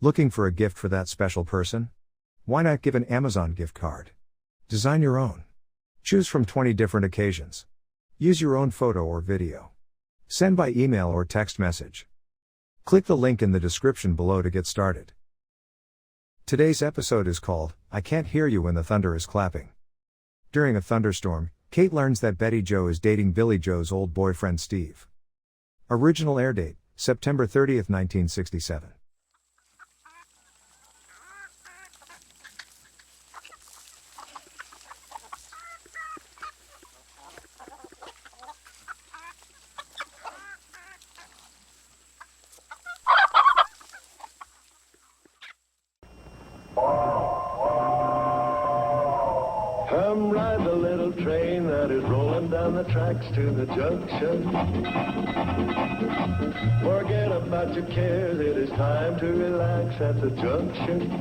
Looking for a gift for that special person? Why not give an Amazon gift card? Design your own. Choose from 20 different occasions. Use your own photo or video. Send by email or text message. Click the link in the description below to get started. Today's episode is called, I Can't Hear You When the Thunder is Clapping. During a thunderstorm, Kate learns that Billie Jo is dating Billie Jo's old boyfriend Steve. Original air date, September 30th, 1967. Come ride the little train that is rolling down the tracks to the junction. Forget about your cares, it is time to relax at the junction.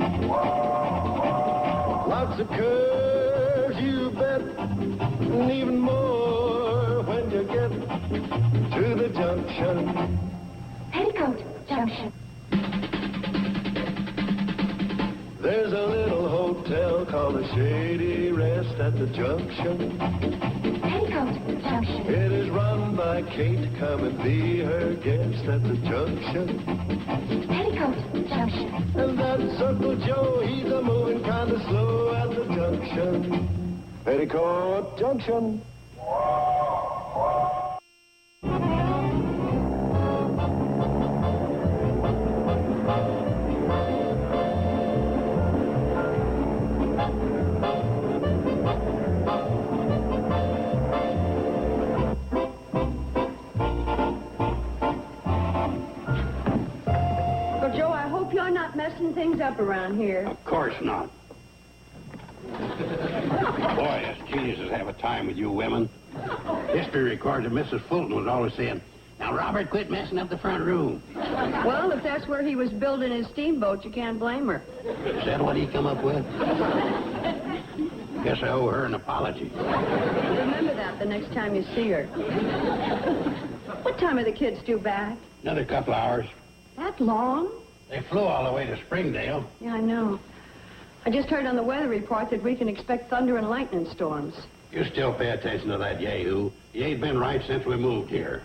Lots of curves, you bet, and even more when you get to the junction. Petticoat Junction. There's a little hotel called the Shady Rest at the junction. Petticoat Junction. It is run by Kate, come and be her guest at the junction. Petticoat Junction. And that Circle Joe, he's a moving kind of slow at the junction. Petticoat Junction. Messing things up around here. Of course not. Boy, us geniuses have a time with you women. History records that Mrs. Fulton was always saying, "Now, Robert, quit messing up the front room." Well, if that's where he was building his steamboat, you can't blame her. Is that what he come up with? Guess I owe her an apology. Remember that the next time you see her. What time are the kids due back? Another couple hours. That long? They flew all the way to Springdale. Yeah, I know. I just heard on the weather report that we can expect thunder and lightning storms. You still pay attention to that yahoo. He ain't been right since we moved here.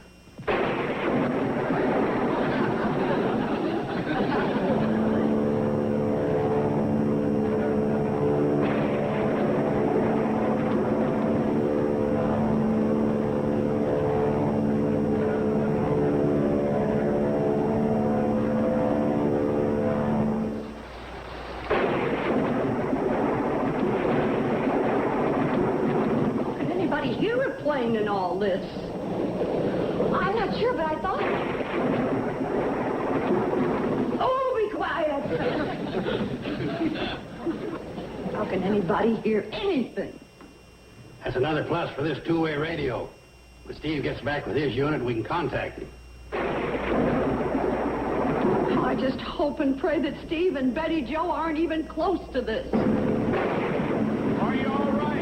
In all this. I'm not sure, but I thought... Oh, be quiet! How can anybody hear anything? That's another plus for this two-way radio. When Steve gets back with his unit, we can contact him. Oh, I just hope and pray that Steve and Billie Jo aren't even close to this. Are you all right?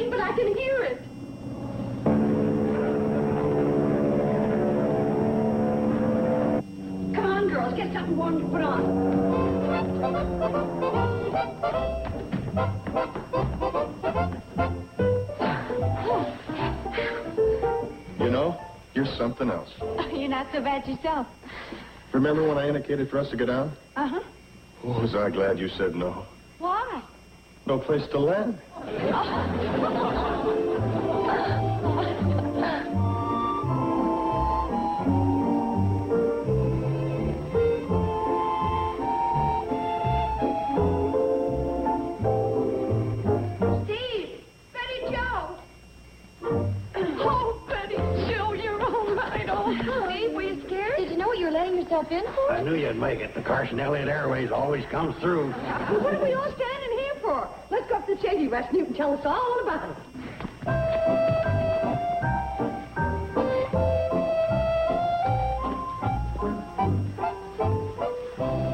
But I can hear it. Come on, girls, get something warm to put on. You know, you're something else. You're not so bad yourself. Remember when I indicated for us to go down? Uh-huh. Oh, was I glad you said no. Why? No place to land. yourself in for? I knew you'd make it. The Carson Elliott Airways always comes through. Well, what are we all standing here for? Let's go Shady Rest, and you can tell us all about it.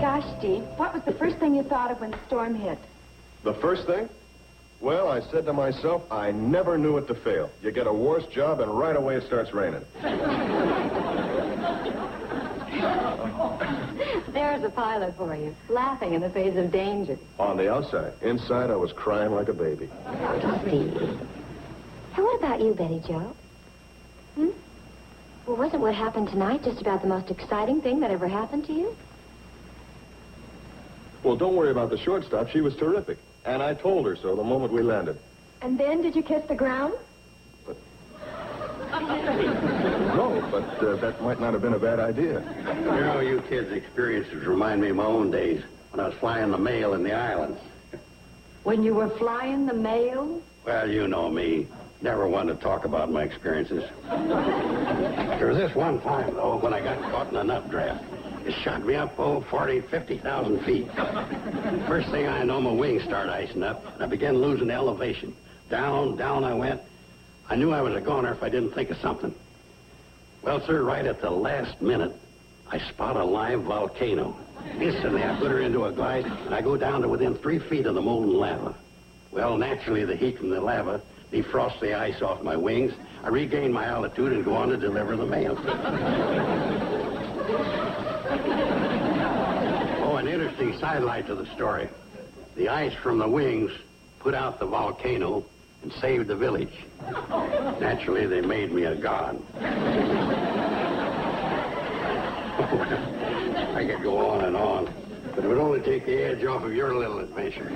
Gosh, Steve, what was the first thing you thought of when the storm hit? The first thing? Well, I said to myself, I never knew it to fail. You get a worse job, and right away it starts raining. There's a pilot for you, laughing in the face of danger. On the outside. Inside, I was crying like a baby. Steve. And what about you, Betty Jo? Well, wasn't what happened tonight just about the most exciting thing that ever happened to you? Well, don't worry about the shortstop. She was terrific. And I told her so the moment we landed. And then did you kiss the ground? No, but that might not have been a bad idea. You know, you kids' experiences remind me of my own days when I was flying the mail in the islands. When you were flying the mail? Well, you know me. Never wanted to talk about my experiences. There was this one time, though, when I got caught in an updraft. It shot me up, 40,000, 50,000 feet. First thing I know, my wings start icing up, and I began losing elevation. Down, down I went. I knew I was a goner if I didn't think of something. Well, sir, right at the last minute, I spot a live volcano. Instantly, I put her into a glide, and I go down to within 3 feet of the molten lava. Well, naturally, the heat from the lava defrosts the ice off my wings. I regain my altitude and go on to deliver the mail. Oh, an interesting sidelight to the story. The ice from the wings put out the volcano and saved the village. Naturally, they made me a god. I could go on, but it would only take the edge off of your little adventure.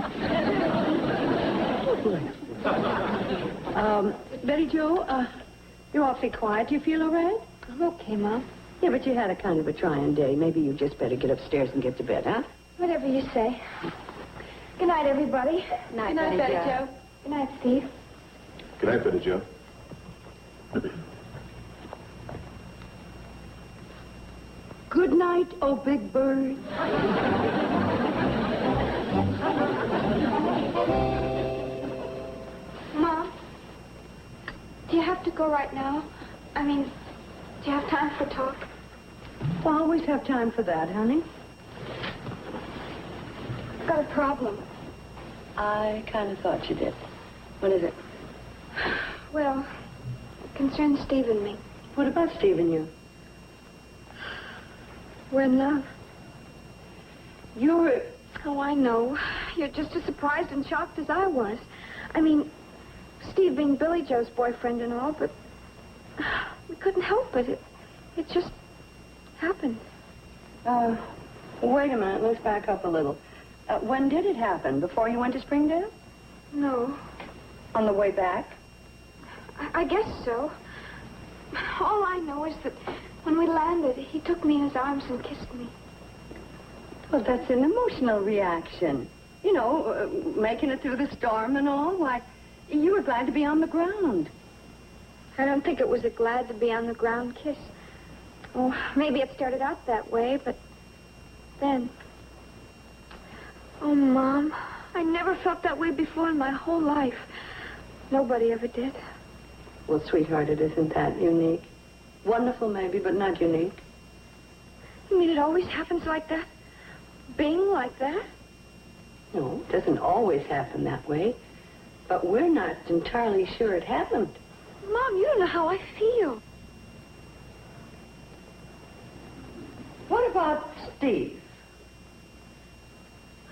Betty Jo, you're awfully quiet. Do you feel all right? I'm okay, Mom. Yeah, but you had a kind of a trying day. Maybe you just better get upstairs and get to bed, huh? Whatever you say. Good night, everybody. Good night, Betty Jo. Good night, Steve. Good night, Betty Jo. Good night, oh big bird. Mom, do you have to go right now? I mean, do you have time for talk? We'll always have time for that, honey. I've got a problem. I kind of thought you did. What is it? Well, it concerns Steve and me. What about Steve and you? We're in love. You're... Oh, I know. You're just as surprised and shocked as I was. I mean, Steve being Billie Jo's boyfriend and all, but we couldn't help it. It just happened. Wait a minute. Let's back up a little. When did it happen? Before you went to Springdale? No. On the way back? I guess so. All I know is that when we landed, he took me in his arms and kissed me. Well, that's an emotional reaction. You know, making it through the storm and all. Why, you were glad to be on the ground. I don't think it was a glad to be on the ground kiss. Oh, maybe it started out that way, but then... Oh, Mom, I never felt that way before in my whole life. Nobody ever did. Well, sweetheart, it isn't that unique. Wonderful, maybe, but not unique. You mean it always happens like that? Bing, like that? No, it doesn't always happen that way. But we're not entirely sure it happened. Mom, you don't know how I feel. What about Steve?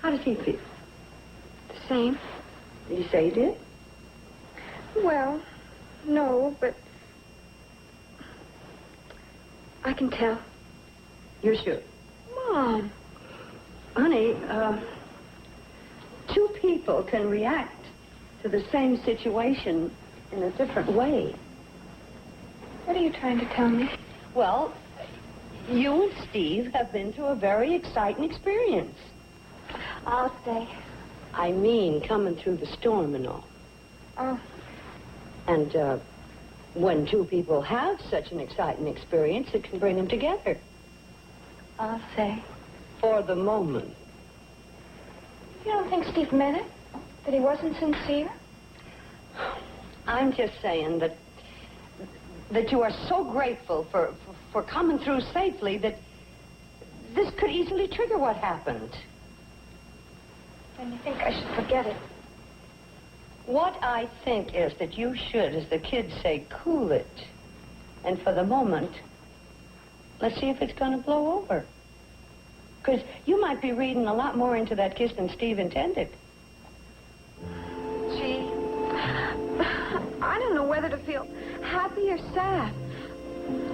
How does he feel? The same. Did you say he did? Well, no, but... I can tell. You're sure? Mom. Honey, two people can react to the same situation in a different way. What are you trying to tell me? Well, you and Steve have been through a very exciting experience. I'll stay. I mean, coming through the storm and all. Oh. And, when two people have such an exciting experience, it can bring them together. I'll stay. For the moment. You don't think Steve meant it? That he wasn't sincere? I'm just saying that you are so grateful for coming through safely that this could easily trigger what happened. And you think I should forget it? What I think is that you should, as the kids say, cool it. And for the moment, let's see if it's going to blow over. Because you might be reading a lot more into that kiss than Steve intended. Gee, I don't know whether to feel happy or sad.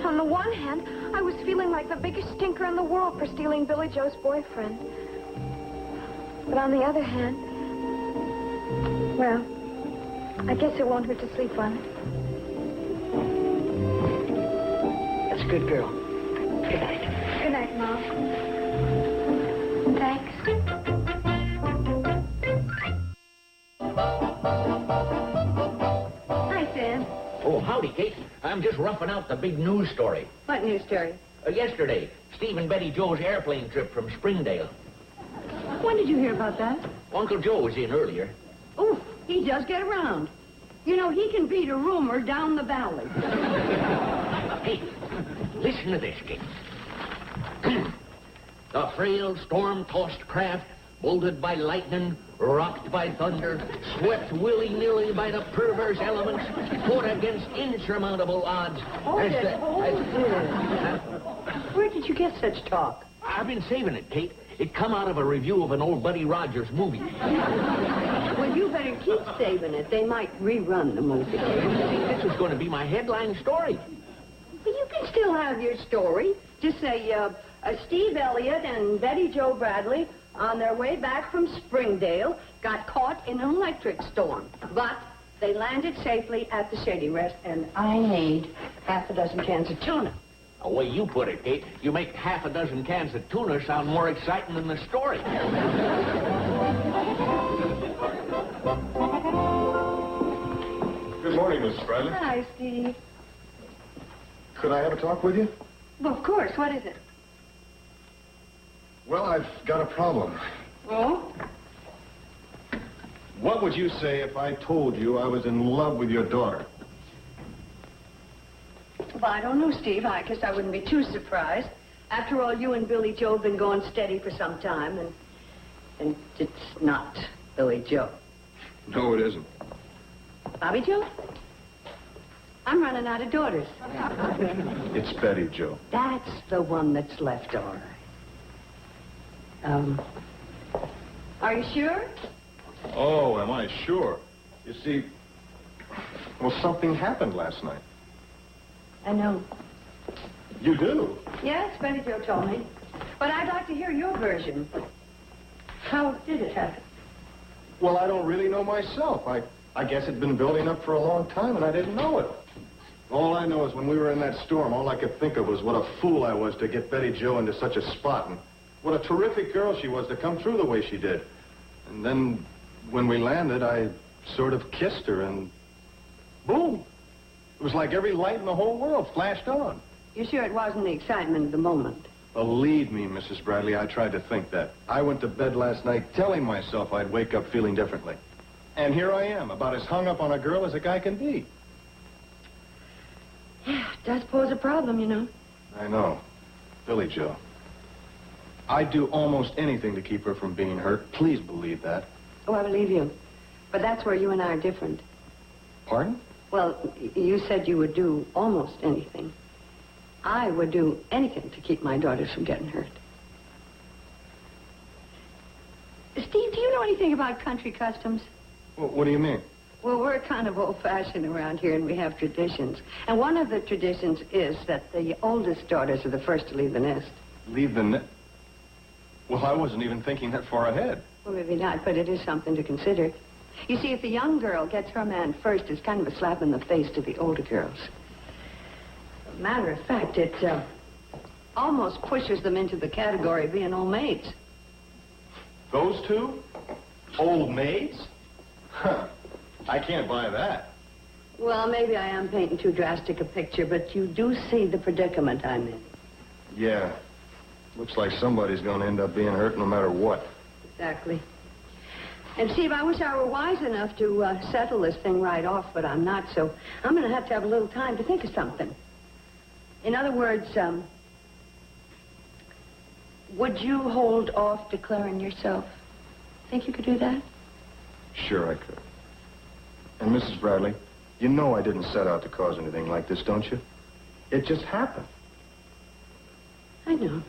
On the one hand, I was feeling like the biggest stinker in the world for stealing Billie Jo's boyfriend. But on the other hand, well, I guess it won't hurt to sleep on it. That's a good girl. Good night. Good night, Mom. Thanks. Hi, Sam. Oh, howdy, Kate. I'm just roughing out the big news story. What news story? Yesterday, Steve and Betty Jo's airplane trip from Springdale. When did you hear about that? Uncle Joe was in earlier. Oof, he does get around. You know, he can beat a rumor down the valley. Hey, listen to this, Kate. The frail, storm-tossed craft, bolted by lightning, rocked by thunder, swept willy-nilly by the perverse elements, fought against insurmountable odds. Hold it. Where did you get such talk? I've been saving it, Kate. It come out of a review of an old Buddy Rogers movie. Well, you better keep saving it. They might rerun the movie. This was going to be my headline story. Well, you can still have your story. Just say, Steve Elliott and Betty Jo Bradley, on their way back from Springdale, got caught in an electric storm. But they landed safely at the Shady Rest, and I made half a dozen cans of tuna. The way you put it, Kate, you make half a dozen cans of tuna sound more exciting than the story. Good morning, Mrs. Bradley. Hi, Steve. Could I have a talk with you? Well, of course. What is it? Well, I've got a problem. Oh? What would you say if I told you I was in love with your daughter? Well, I don't know, Steve. I guess I wouldn't be too surprised. After all, you and Billie Jo have been going steady for some time, and it's not Billie Jo. No, it isn't. Bobby Jo? I'm running out of daughters. It's Betty Jo. That's the one that's left, all right. Are you sure? Oh, am I sure? You see, well, something happened last night. I know. You do? Yes, Betty Jo told me. But I'd like to hear your version. How did it happen? Well, I don't really know myself. I guess it'd been building up for a long time, and I didn't know it. All I know is when we were in that storm, all I could think of was what a fool I was to get Betty Jo into such a spot, and what a terrific girl she was to come through the way she did. And then, when we landed, I sort of kissed her, and boom. It was like every light in the whole world flashed on. You sure it wasn't the excitement of the moment? Believe me, Mrs. Bradley, I tried to think that. I went to bed last night telling myself I'd wake up feeling differently. And here I am, about as hung up on a girl as a guy can be. Yeah, it does pose a problem, you know. I know. Billie Jo. I'd do almost anything to keep her from being hurt. Please believe that. Oh, I believe you. But that's where you and I are different. Pardon? Well, you said you would do almost anything. I would do anything to keep my daughters from getting hurt. Steve, do you know anything about country customs? Well, what do you mean? Well, we're kind of old-fashioned around here, and we have traditions. And one of the traditions is that the oldest daughters are the first to leave the nest. Leave the nest? Well, I wasn't even thinking that far ahead. Well, maybe not, but it is something to consider. You see, if the young girl gets her man first, it's kind of a slap in the face to the older girls. As a matter of fact, it almost pushes them into the category of being old maids. Those two? Old maids? Huh. I can't buy that. Well, maybe I am painting too drastic a picture, but you do see the predicament I'm in. Yeah. Looks like somebody's going to end up being hurt no matter what. Exactly. And Steve, I wish I were wise enough to settle this thing right off, but I'm not, so I'm going to have a little time to think of something. In other words, would you hold off declaring yourself? Think you could do that? Sure I could. And Mrs. Bradley, you know I didn't set out to cause anything like this, don't you? It just happened. I know.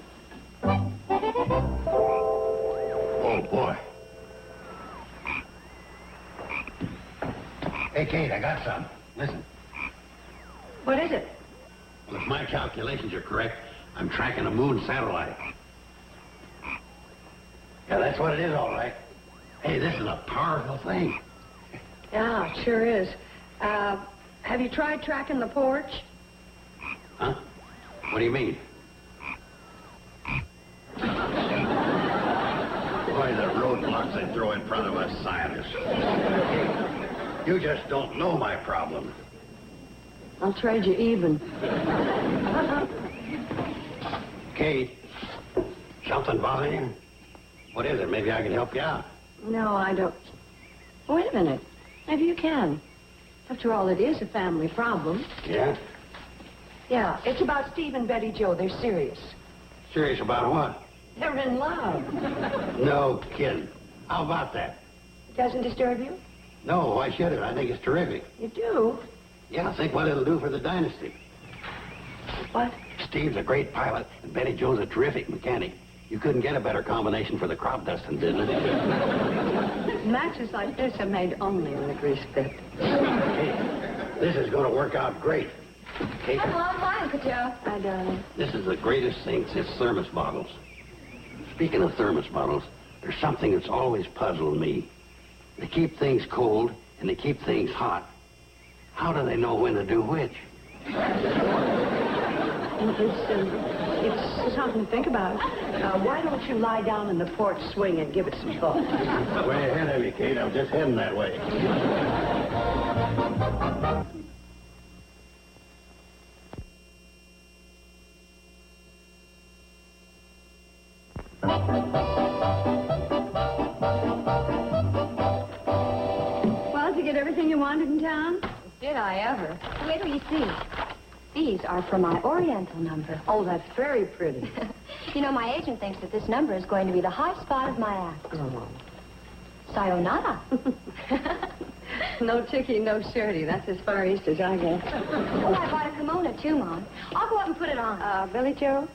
Oh, boy. Hey, Kate, I got some. Listen. What is it? Well, if my calculations are correct, I'm tracking a moon satellite. Yeah, that's what it is, all right. Hey, this is a powerful thing. Yeah, it sure is. Have you tried tracking the porch? Huh? What do you mean? Boy, the roadblocks they throw in front of us scientists. You just don't know my problem. I'll trade you even. Kate, something bothering you? What is it? Maybe I can help you out. No, I don't. Wait a minute. Maybe you can. After all, it is a family problem. Yeah? Yeah, it's about Steve and Betty Jo. They're serious. Serious about what? They're in love. No kidding. How about that? Doesn't disturb you? No, why should it? I think it's terrific. You do? Yeah, think what it'll do for the dynasty. What? Steve's a great pilot, and Betty Jo's a terrific mechanic. You couldn't get a better combination for the crop dusting business. Matches like this are made only in the grease pit. Hey, this is going to work out great. Kate, Hi, Uncle Joe. Hi, darling. this is the greatest thing since thermos bottles. Speaking of thermos bottles, there's something that's always puzzled me. They keep things cold, and they keep things hot. How do they know when to do which? It's something to think about. Why don't you lie down in the porch swing and give it some thought? Way ahead of you, Kate. I'm just heading that way. Well, did you get everything you wanted in town? Did I ever? Wait till you see. These are for my Oriental number. Oh, that's very pretty. You know, my agent thinks that this number is going to be the high spot of my act. Oh. Sayonara. No chicky, no shirty. That's as far east as I get. Oh, I bought a kimono, too, Mom. I'll go up and put it on. Billie Jo?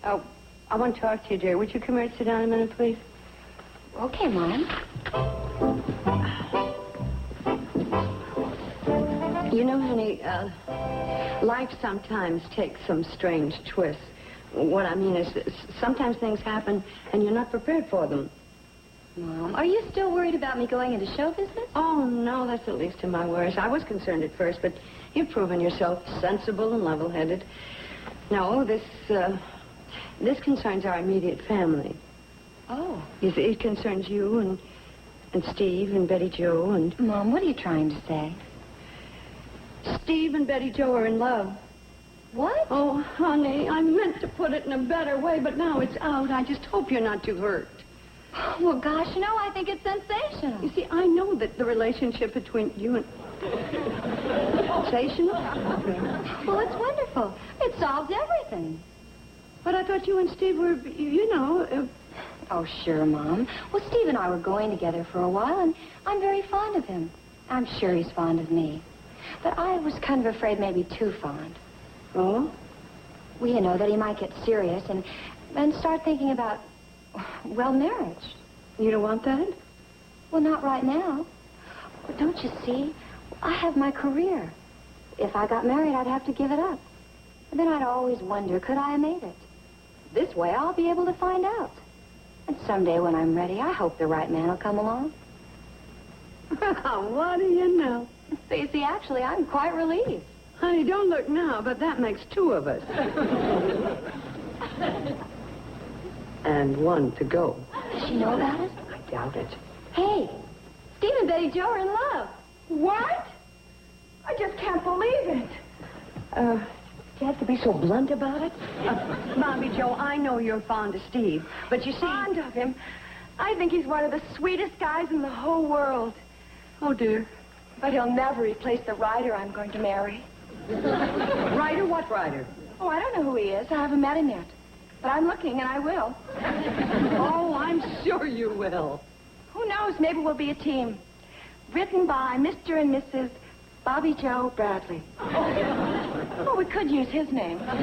Oh, I want to talk to you, dear. Would you come here and sit down a minute, please? Okay, Mom. You know, honey, life sometimes takes some strange twists. What I mean is, sometimes things happen and you're not prepared for them. Mom, are you still worried about me going into show business? Oh, no, that's the least of my worries. I was concerned at first, but you've proven yourself sensible and level-headed. No, this concerns our immediate family. Oh. It concerns you and Steve and Betty Jo and... Mom, what are you trying to say? Steve and Betty Jo are in love. What? Oh, honey, I meant to put it in a better way, but now it's out. I just hope you're not too hurt. Well, gosh, no, I think it's sensational. You see, I know that the relationship between you and... Sensational? Well, it's wonderful. It solves everything. But I thought you and Steve were, you know... Oh, sure, Mom. Well, Steve and I were going together for a while, and I'm very fond of him. I'm sure he's fond of me. But I was kind of afraid maybe too fond. Oh? Well, you know, that he might get serious and start thinking about, well, marriage. You don't want that? Well, not right now. But don't you see? I have my career. If I got married, I'd have to give it up. And then I'd always wonder, could I have made it? This way, I'll be able to find out. And someday when I'm ready, I hope the right man will come along. What do you know? So you see, actually, I'm quite relieved. Honey, don't look now, but that makes two of us. And one to go. Does she know about it? I doubt it. Hey, Steve and Betty Jo are in love. What? I just can't believe it. Do you have to be so blunt about it? Mommy Jo, I know you're fond of Steve, but you see... Fond of him? I think he's one of the sweetest guys in the whole world. Oh, dear. But he'll never replace the Ryder I'm going to marry. Ryder? What Ryder? Oh, I don't know who he is. I haven't met him yet. But I'm looking, and I will. Oh, I'm sure you will. Who knows? Maybe we'll be a team. Written by Mr. and Mrs. Bobby Joe Bradley. Oh, we could use his name. Come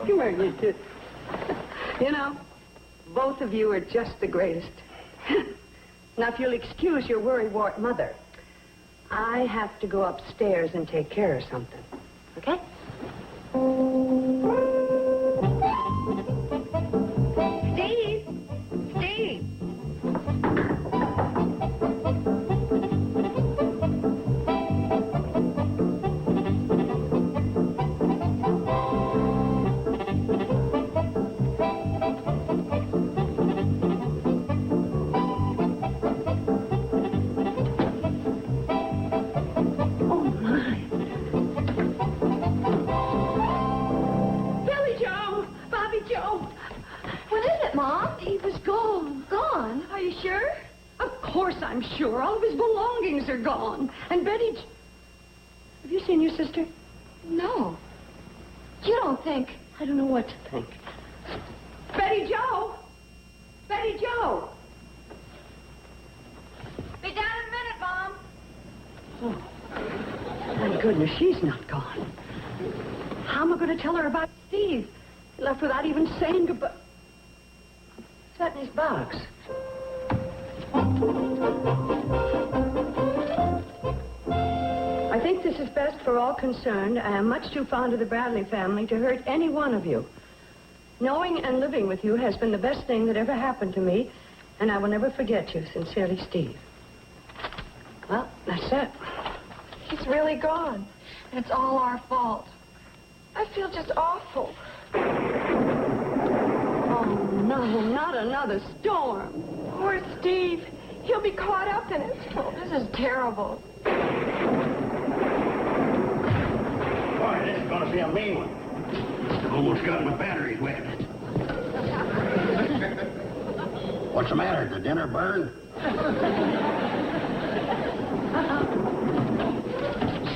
here, you two. You know, both of you are just the greatest. Now, if you'll excuse your worry-wart mother, I have to go upstairs and take care of something. Okay? Steve! Steve! I'm sure all of his belongings are gone. And Betty... Have you seen your sister? No. You don't think... I don't know what to think. Betty Jo! Betty Jo! Be down in a minute, Mom. Oh, thank goodness she's not gone. How am I going to tell her about Steve? He left without even saying goodbye. What's that in his box? I think this is best for all concerned. I am much too fond of the Bradley family to hurt any one of you. Knowing and living with you has been the best thing that ever happened to me, and I will never forget you. Sincerely, Steve. Well, that's it. He's really gone. And it's all our fault. I feel just awful. Oh, no, not another storm. Poor Steve. He'll be caught up in it. Oh, this is terrible. Boy, this is going to be a mean one. Almost got my batteries wet. What's the matter? Did dinner burn?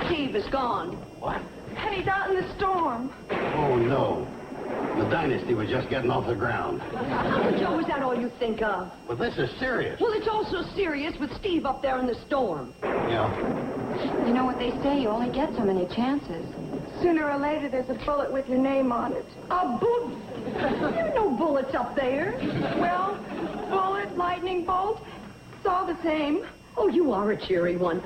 Steve is gone. What? And he's out in the storm. Oh, no. The dynasty was just getting off the ground. Joe, is that all you think of? But this is serious. Well, it's also serious with Steve up there in the storm. Yeah. You know what they say, you only get so many chances. Sooner or later, there's a bullet with your name on it. A bullet? There are no bullets up there. Well, bullet, lightning bolt, it's all the same. Oh, you are a cheery one.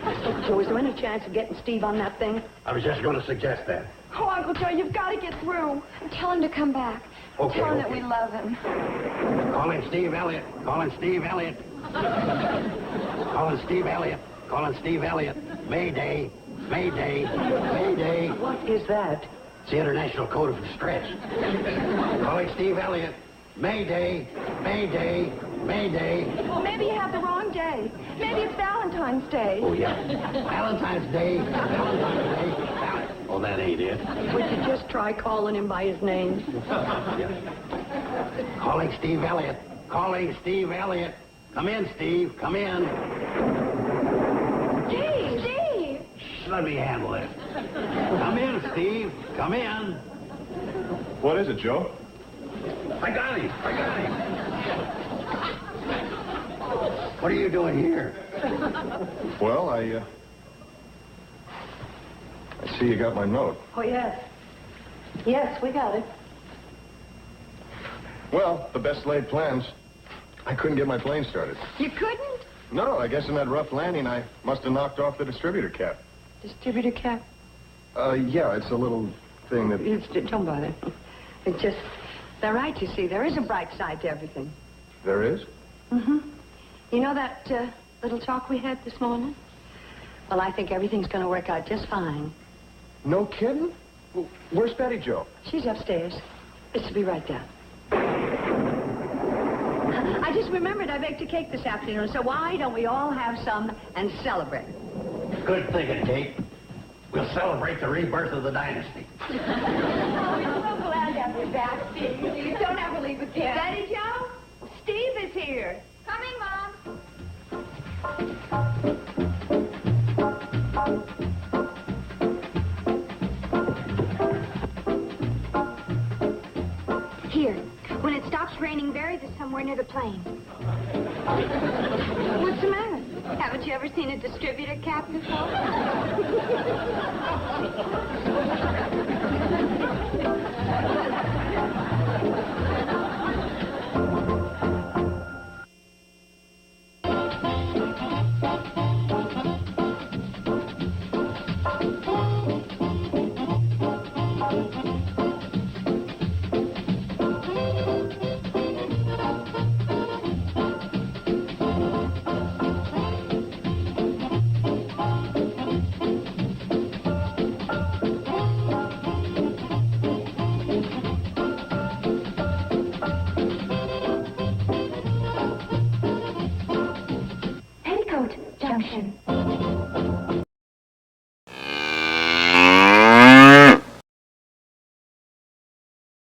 Joe, is there any chance of getting Steve on that thing? I was just going to suggest that. Oh, Uncle Joe, you've got to get through. And tell him to come back. Okay, Tell him that okay. we love him. Calling Steve Elliott. Calling Steve Elliott. Calling Steve Elliott. Calling Steve Elliott. Mayday. Mayday. Mayday. What is that? It's the International Code of Distress. Calling Steve Elliott. Mayday. Mayday. Mayday. Well, maybe you have the wrong day. Maybe it's Valentine's Day. Oh, yeah. Valentine's Day. Valentine's Day. Oh, that ain't it. We could just try calling him by his name. Yeah. Calling Steve Elliott. Calling Steve Elliott. Come in, Steve. Come in. Steve! Steve! Shh, let me handle it. Come in, Steve. Come in. What is it, Joe? I got him. I got him. What are you doing here? Well, I see you got my note. Oh, yes. Yes, we got it. Well, the best laid plans. I couldn't get my plane started. You couldn't? No, I guess in that rough landing, I must have knocked off the distributor cap. Distributor cap? Yeah, it's a little thing that... Don't bother. It's just, they're right, you see. There is a bright side to everything. There is? Mm-hmm. You know that little talk we had this morning? Well, I think everything's going to work out just fine. No kidding? Well, where's Betty Jo? She's upstairs. It's to be right down. I just remembered I baked a cake this afternoon, so why don't we all have some and celebrate? Good thinking, Kate. We'll celebrate the rebirth of the dynasty. Oh, we're so glad to have you back, Steve. You don't ever leave again. Betty Jo? here. Coming, Mom. Here. When it stops raining, bury this somewhere near the plane. What's the matter? Haven't you ever seen a distributor cap before? Petticoat Junction.